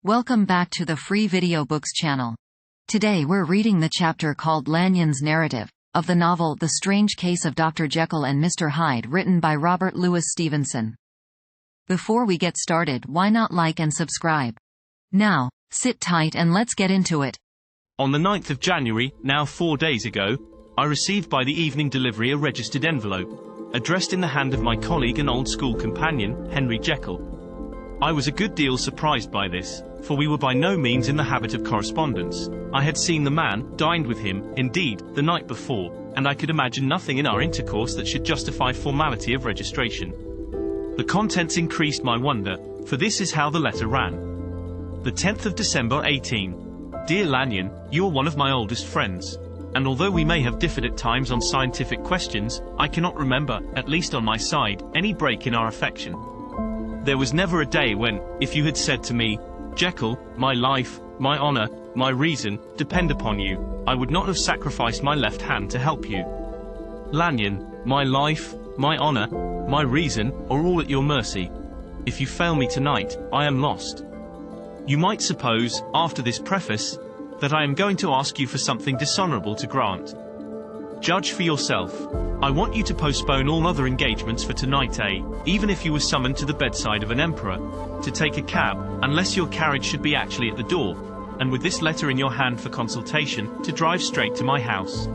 Welcome back to the Free Video Books channel. Today we're reading the chapter called Lanyon's Narrative, of the novel The Strange Case of Dr. Jekyll and Mr. Hyde, written by Robert Louis Stevenson. Before we get started, why not like and subscribe? Now, sit tight and let's get into it. On the 9th of January, now 4 days ago, I received by the evening delivery a registered envelope, addressed in the hand of my colleague and old school companion, Henry Jekyll. I was a good deal surprised by this, for we were by no means in the habit of correspondence. I had seen the man, dined with him, indeed, the night before, and I could imagine nothing in our intercourse that should justify formality of registration. The contents increased my wonder, for this is how the letter ran. The 10th of December 18. Dear Lanyon, you are one of my oldest friends, and although we may have differed at times on scientific questions, I cannot remember, at least on my side, any break in our affection. There was never a day when, if you had said to me, Jekyll, my life, my honor, my reason, depend upon you, I would not have sacrificed my left hand to help you. Lanyon, my life, my honor, my reason, are all at your mercy. If you fail me tonight, I am lost. You might suppose, after this preface, that I am going to ask you for something dishonorable to grant. Judge for yourself. I want you to postpone all other engagements for tonight, even if you were summoned to the bedside of an emperor, to take a cab, unless your carriage should be actually at the door, and with this letter in your hand for consultation, to drive straight to my house.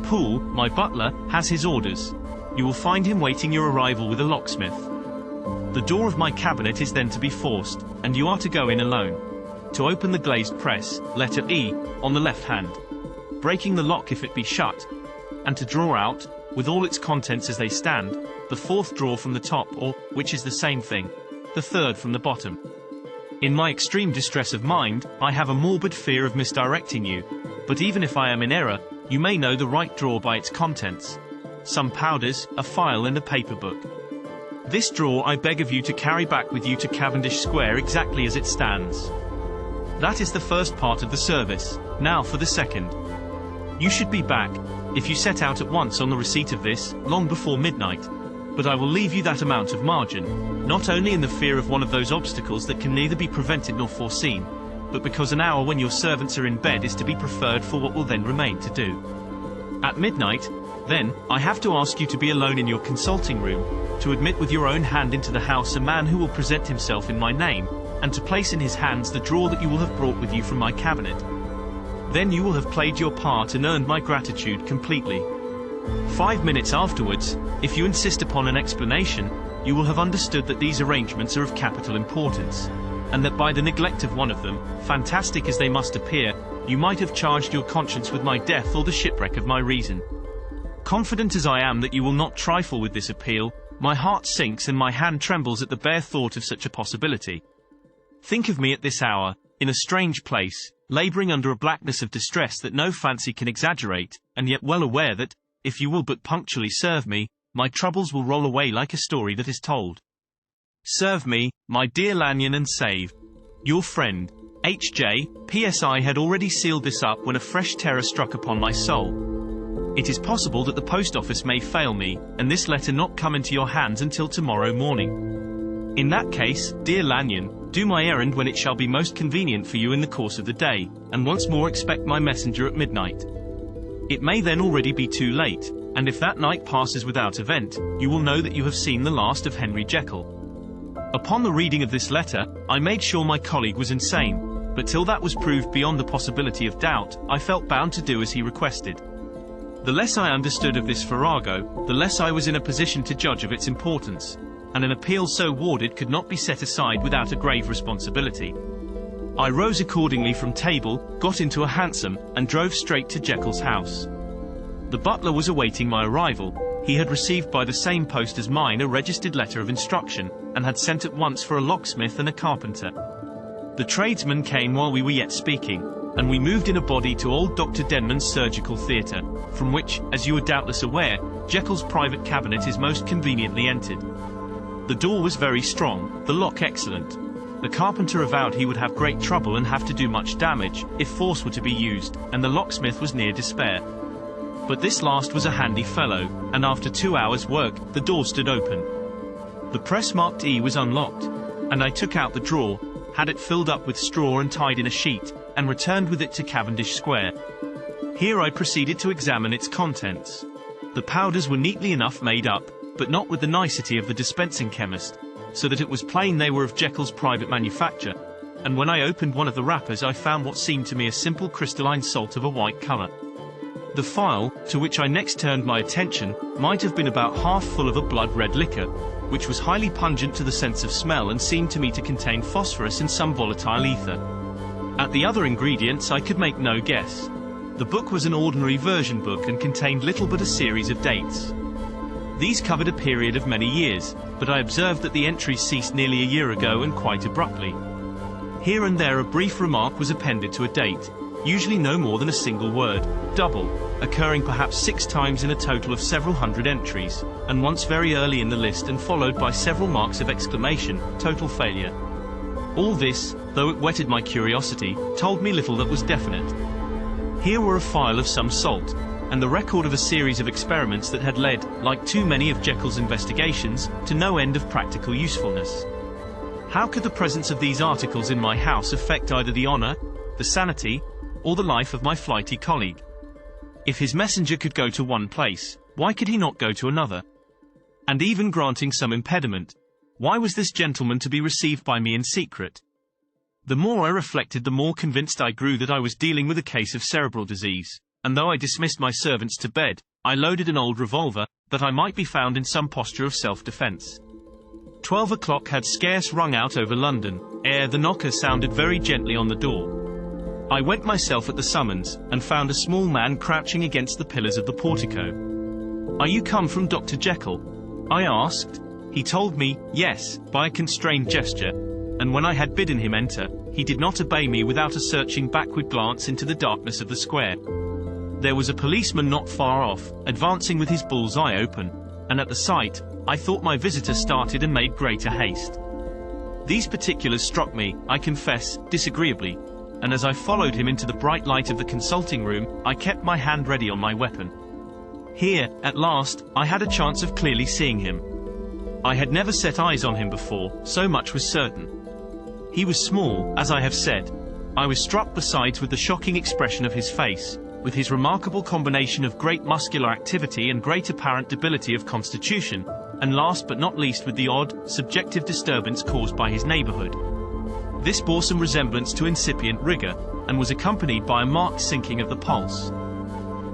Poole, my butler, has his orders. You will find him waiting your arrival with a locksmith. The door of my cabinet is then to be forced, and you are to go in alone. To open the glazed press, letter E, on the left hand, breaking the lock if it be shut, and to draw out, with all its contents as they stand, the fourth drawer from the top, or, which is the same thing, the third from the bottom. In my extreme distress of mind, I have a morbid fear of misdirecting you, but even if I am in error, you may know the right drawer by its contents. Some powders, a file and a paper book. This drawer I beg of you to carry back with you to Cavendish Square exactly as it stands. That is the first part of the service. Now for the second. You should be back, if you set out at once on the receipt of this, long before midnight. But I will leave you that amount of margin, not only in the fear of one of those obstacles that can neither be prevented nor foreseen, but because an hour when your servants are in bed is to be preferred for what will then remain to do. At midnight, then, I have to ask you to be alone in your consulting room, to admit with your own hand into the house a man who will present himself in my name, and to place in his hands the drawer that you will have brought with you from my cabinet. Then you will have played your part and earned my gratitude completely. 5 minutes afterwards, if you insist upon an explanation, you will have understood that these arrangements are of capital importance, and that by the neglect of one of them, fantastic as they must appear, you might have charged your conscience with my death or the shipwreck of my reason. Confident as I am that you will not trifle with this appeal, my heart sinks and my hand trembles at the bare thought of such a possibility. Think of me at this hour, in a strange place, laboring under a blackness of distress that no fancy can exaggerate, and yet well aware that, if you will but punctually serve me, my troubles will roll away like a story that is told. Serve me, my dear Lanyon, and save. Your friend, H.J. P.S. I had already sealed this up when a fresh terror struck upon my soul. It is possible that the post office may fail me, and this letter not come into your hands until tomorrow morning. In that case, dear Lanyon, do my errand when it shall be most convenient for you in the course of the day, and once more expect my messenger at midnight. It may then already be too late, and if that night passes without event, you will know that you have seen the last of Henry Jekyll. Upon the reading of this letter, I made sure my colleague was insane, but till that was proved beyond the possibility of doubt, I felt bound to do as he requested. The less I understood of this farrago, the less I was in a position to judge of its importance, and an appeal so worded could not be set aside without a grave responsibility. I rose accordingly from table, got into a hansom, and drove straight to Jekyll's house. The butler was awaiting my arrival. He had received by the same post as mine a registered letter of instruction, and had sent at once for a locksmith and a carpenter. The tradesmen came while we were yet speaking, and we moved in a body to old Dr. Denman's surgical theatre, from which, as you are doubtless aware, Jekyll's private cabinet is most conveniently entered. The door was very strong, the lock excellent. The carpenter avowed he would have great trouble and have to do much damage, if force were to be used, and the locksmith was near despair. But this last was a handy fellow, and after 2 hours' work, the door stood open. The press marked E was unlocked, and I took out the drawer, had it filled up with straw and tied in a sheet, and returned with it to Cavendish Square. Here I proceeded to examine its contents. The powders were neatly enough made up, but not with the nicety of the dispensing chemist, so that it was plain they were of Jekyll's private manufacture, and when I opened one of the wrappers I found what seemed to me a simple crystalline salt of a white color. The phial, to which I next turned my attention, might have been about half full of a blood-red liquor, which was highly pungent to the sense of smell and seemed to me to contain phosphorus and some volatile ether. At the other ingredients I could make no guess. The book was an ordinary version book and contained little but a series of dates. These covered a period of many years, but I observed that the entries ceased nearly a year ago and quite abruptly. Here and there a brief remark was appended to a date, usually no more than a single word, double, occurring perhaps 6 times in a total of several hundred entries, and once very early in the list and followed by several marks of exclamation, total failure. All this, though it whetted my curiosity, told me little that was definite. Here were a phial of some salt, and the record of a series of experiments that had led, like too many of Jekyll's investigations, to no end of practical usefulness. How could the presence of these articles in my house affect either the honor, the sanity, or the life of my flighty colleague? If his messenger could go to one place, why could he not go to another? And even granting some impediment, why was this gentleman to be received by me in secret? The more I reflected, the more convinced I grew that I was dealing with a case of cerebral disease, and though I dismissed my servants to bed, I loaded an old revolver, that I might be found in some posture of self-defense. 12 o'clock had scarce rung out over London, ere the knocker sounded very gently on the door. I went myself at the summons, and found a small man crouching against the pillars of the portico. "Are you come from Dr. Jekyll?" I asked. He told me, yes, by a constrained gesture, and when I had bidden him enter, he did not obey me without a searching backward glance into the darkness of the square. There was a policeman not far off, advancing with his bull's eye open, and at the sight, I thought my visitor started and made greater haste. These particulars struck me, I confess, disagreeably, and as I followed him into the bright light of the consulting room, I kept my hand ready on my weapon. Here, at last, I had a chance of clearly seeing him. I had never set eyes on him before, so much was certain. He was small, as I have said. I was struck besides with the shocking expression of his face, with his remarkable combination of great muscular activity and great apparent debility of constitution, and last but not least with the odd, subjective disturbance caused by his neighborhood. This bore some resemblance to incipient rigor, and was accompanied by a marked sinking of the pulse.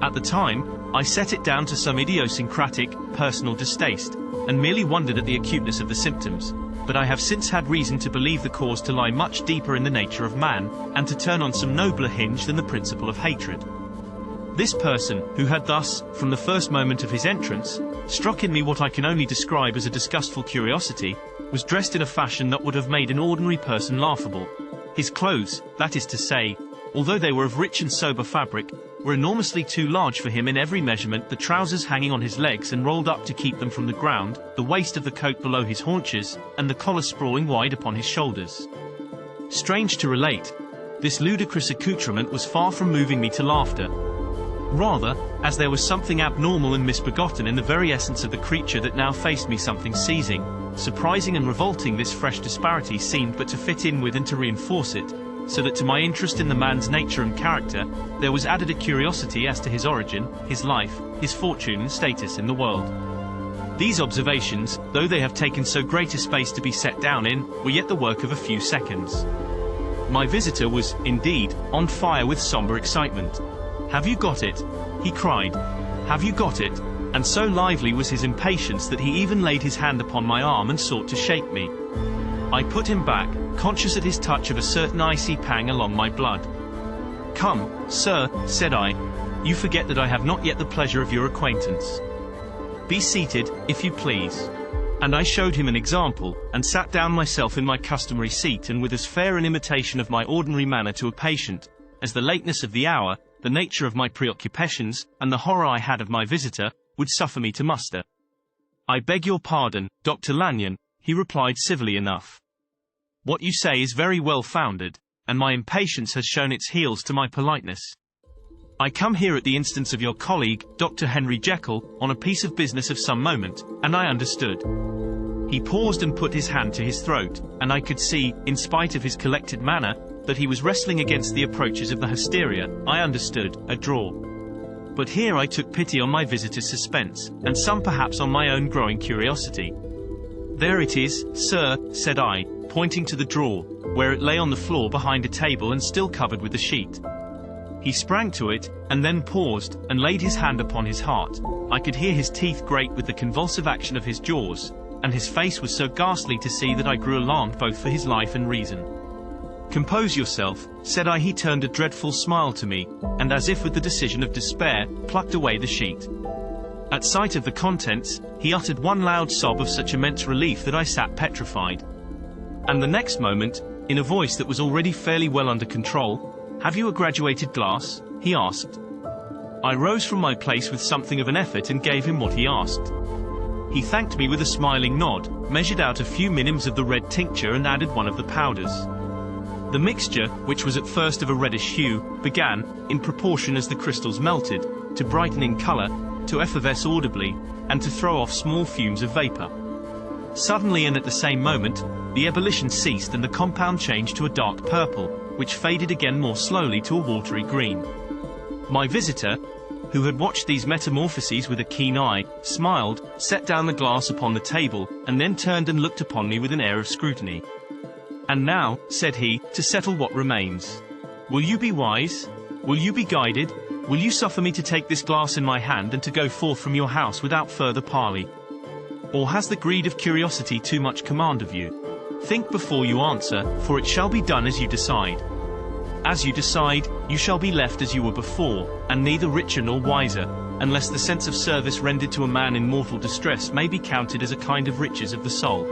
At the time, I set it down to some idiosyncratic, personal distaste, and merely wondered at the acuteness of the symptoms, but I have since had reason to believe the cause to lie much deeper in the nature of man, and to turn on some nobler hinge than the principle of hatred. This person, who had thus, from the first moment of his entrance, struck in me what I can only describe as a disgustful curiosity, was dressed in a fashion that would have made an ordinary person laughable. His clothes, that is to say, although they were of rich and sober fabric, were enormously too large for him in every measurement, the trousers hanging on his legs and rolled up to keep them from the ground, the waist of the coat below his haunches, and the collar sprawling wide upon his shoulders. Strange to relate, this ludicrous accoutrement was far from moving me to laughter. Rather, as there was something abnormal and misbegotten in the very essence of the creature that now faced me, something seizing, surprising and revolting, this fresh disparity seemed but to fit in with and to reinforce it, so that to my interest in the man's nature and character, there was added a curiosity as to his origin, his life, his fortune and status in the world. These observations, though they have taken so great a space to be set down in, were yet the work of a few seconds. My visitor was, indeed, on fire with somber excitement. "Have you got it?" he cried. "Have you got it?" And so lively was his impatience that he even laid his hand upon my arm and sought to shake me. I put him back, conscious at his touch of a certain icy pang along my blood. "Come, sir," said I, "you forget that I have not yet the pleasure of your acquaintance. Be seated, if you please." And I showed him an example, and sat down myself in my customary seat, and with as fair an imitation of my ordinary manner to a patient, as the lateness of the hour, the nature of my preoccupations, and the horror I had of my visitor, would suffer me to muster. "I beg your pardon, Dr. Lanyon," he replied civilly enough. "What you say is very well founded, and my impatience has shown its heels to my politeness. I come here at the instance of your colleague, Dr. Henry Jekyll, on a piece of business of some moment, and I understood." He paused and put his hand to his throat, and I could see, in spite of his collected manner, that he was wrestling against the approaches of the hysteria. I understood, a draw. But here I took pity on my visitor's suspense, and some perhaps on my own growing curiosity. "There it is, sir," said I, pointing to the drawer, where it lay on the floor behind a table and still covered with the sheet. He sprang to it, and then paused, and laid his hand upon his heart. I could hear his teeth grate with the convulsive action of his jaws, and his face was so ghastly to see that I grew alarmed both for his life and reason. "Compose yourself," said I. He turned a dreadful smile to me, and as if with the decision of despair, plucked away the sheet. At sight of the contents, he uttered one loud sob of such immense relief that I sat petrified. And the next moment, in a voice that was already fairly well under control, "Have you a graduated glass?" he asked. I rose from my place with something of an effort and gave him what he asked. He thanked me with a smiling nod, measured out a few minims of the red tincture and added one of the powders. The mixture, which was at first of a reddish hue, began, in proportion as the crystals melted, to brighten in color, to effervesce audibly, and to throw off small fumes of vapor. Suddenly and at the same moment, the ebullition ceased and the compound changed to a dark purple, which faded again more slowly to a watery green. My visitor, who had watched these metamorphoses with a keen eye, smiled, set down the glass upon the table, and then turned and looked upon me with an air of scrutiny. "And now," said he, "to settle what remains. Will you be wise? Will you be guided? Will you suffer me to take this glass in my hand and to go forth from your house without further parley? Or has the greed of curiosity too much command of you? Think before you answer, for it shall be done as you decide. As you decide, you shall be left as you were before, and neither richer nor wiser, unless the sense of service rendered to a man in mortal distress may be counted as a kind of riches of the soul.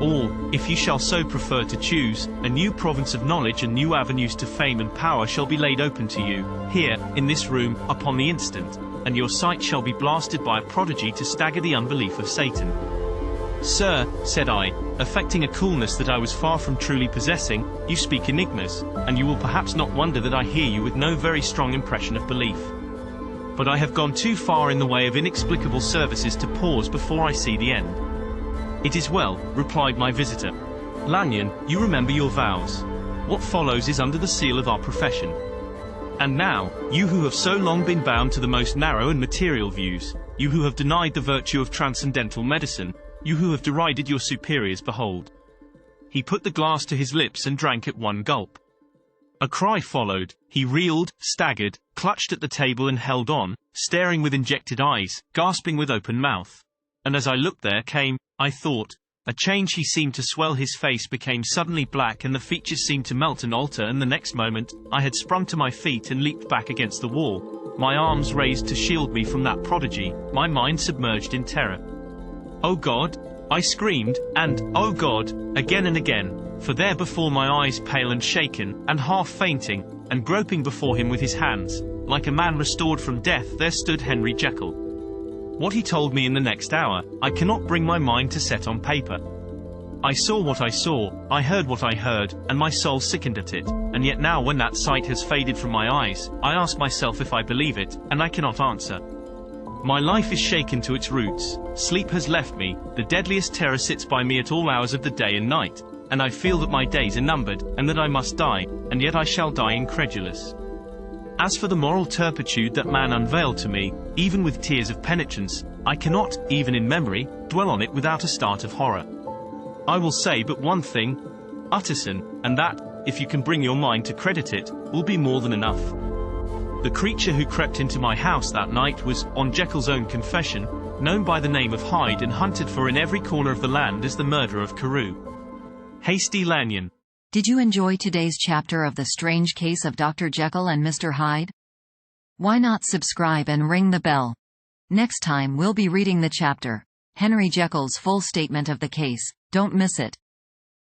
Or, if you shall so prefer to choose, a new province of knowledge and new avenues to fame and power shall be laid open to you, here, in this room, upon the instant, and your sight shall be blasted by a prodigy to stagger the unbelief of Satan." "Sir," said I, affecting a coolness that I was far from truly possessing, "you speak enigmas, and you will perhaps not wonder that I hear you with no very strong impression of belief. But I have gone too far in the way of inexplicable services to pause before I see the end." "It is well," replied my visitor. "Lanyon, you remember your vows. What follows is under the seal of our profession. And now, you who have so long been bound to the most narrow and material views, you who have denied the virtue of transcendental medicine, you who have derided your superiors, behold." He put the glass to his lips and drank at one gulp. A cry followed. He reeled, staggered, clutched at the table and held on, staring with injected eyes, gasping with open mouth. And as I looked there came, I thought, a change. He seemed to swell, his face became suddenly black and the features seemed to melt and alter, and the next moment, I had sprung to my feet and leaped back against the wall, my arms raised to shield me from that prodigy, my mind submerged in terror. "Oh God!" I screamed, and, "Oh God!" again and again, for there before my eyes, pale and shaken, and half fainting, and groping before him with his hands, like a man restored from death, there stood Henry Jekyll. What he told me in the next hour, I cannot bring my mind to set on paper. I saw what I saw, I heard what I heard, and my soul sickened at it, and yet now when that sight has faded from my eyes, I ask myself if I believe it, and I cannot answer. My life is shaken to its roots, sleep has left me, the deadliest terror sits by me at all hours of the day and night, and I feel that my days are numbered, and that I must die, and yet I shall die incredulous. As for the moral turpitude that man unveiled to me, even with tears of penitence, I cannot, even in memory, dwell on it without a start of horror. I will say but one thing, Utterson, and that, if you can bring your mind to credit it, will be more than enough. The creature who crept into my house that night was, on Jekyll's own confession, known by the name of Hyde and hunted for in every corner of the land as the murderer of Carew. Hasty Lanyon. Did you enjoy today's chapter of The Strange Case of Dr. Jekyll and Mr. Hyde? Why not subscribe and ring the bell? Next time we'll be reading the chapter, Henry Jekyll's full statement of the case. Don't miss it.